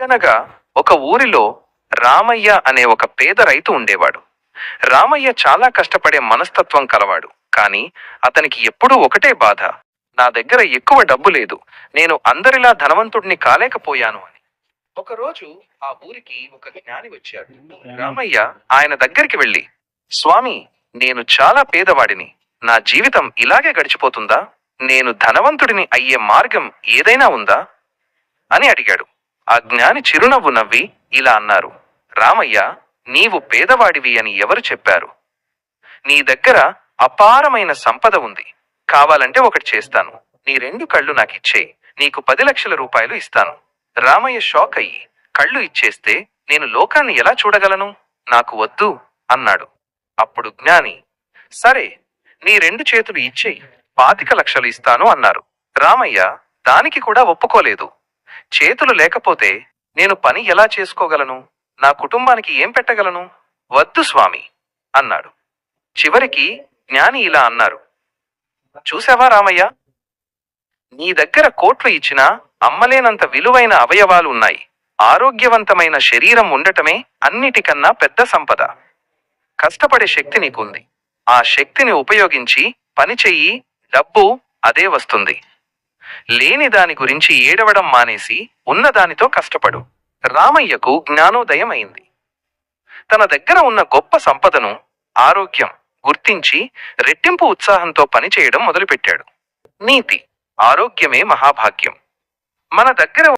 అనగా ఒక ఊరిలో రామయ్య అనే ఒక పేద రైతు ఉండేవాడు. రామయ్య చాలా కష్టపడే మనస్తత్వం కలవాడు. కానీ అతనికి ఎప్పుడూ ఒకటే బాధ. నా దగ్గర ఎక్కువ డబ్బు లేదు. నేను అందరిలా ధనవంతుడిని కాలేకపోయాను అని. ఒకరోజు ఆ ఊరికి ఒక జ్ఞాని వచ్చాడు. రామయ్య ఆయన దగ్గరికి వెళ్ళి, స్వామి, నేను చాలా పేదవాడిని. నా జీవితం ఇలాగే గడిచిపోతుందా? నేను ధనవంతుడిని అయ్యే మార్గం ఏదైనా ఉందా అని అడిగాడు. ఆ జ్ఞాని చిరునవ్వు నవ్వి ఇలా అన్నారు, రామయ్య, నీవు పేదవాడివి అని ఎవరు చెప్పారు? నీ దగ్గర అపారమైన సంపద ఉంది. కావాలంటే ఒకటి చేస్తాను. నీ 2 కళ్ళు నాకిచ్చేయి. నీకు 10 లక్షల రూపాయలు ఇస్తాను. రామయ్య షాక్ అయ్యి, కళ్ళు ఇచ్చేస్తే నేను లోకాన్ని ఎలా చూడగలను? నాకు వద్దు అన్నాడు. అప్పుడు జ్ఞాని, సరే, నీ 2 చేతులు ఇచ్చేయి, 25 లక్షలు ఇస్తాను అన్నారు. రామయ్య దానికి కూడా ఒప్పుకోలేదు. చేతులు లేకపోతే నేను పని ఎలా చేసుకోగలను? నా కుటుంబానికి ఏం పెట్టగలను? వద్దు స్వామి అన్నాడు. చివరికి జ్ఞాని ఇలా అన్నారు, చూసావా రామయ్య, నీ దగ్గర కోట్లు ఇచ్చినా అమ్మలేనంత విలువైన అవయవాలు ఉన్నాయి. ఆరోగ్యవంతమైన శరీరం ఉండటమే అన్నిటికన్నా పెద్ద సంపద. కష్టపడే శక్తి నీకుంది. ఆ శక్తిని ఉపయోగించి పని చెయ్యి, డబ్బు అదే వస్తుంది. లేని దాని గురించి ఏడవడం మానేసి ఉన్నదానితో కష్టపడు. రామయ్యకు జ్ఞానోదయం అయింది. తన దగ్గర ఉన్న గొప్ప సంపదను, ఆరోగ్యం గుర్తించి రెట్టింపు ఉత్సాహంతో పనిచేయడం మొదలుపెట్టాడు. నీతి: ఆరోగ్యమే మహాభాగ్యం. మన దగ్గర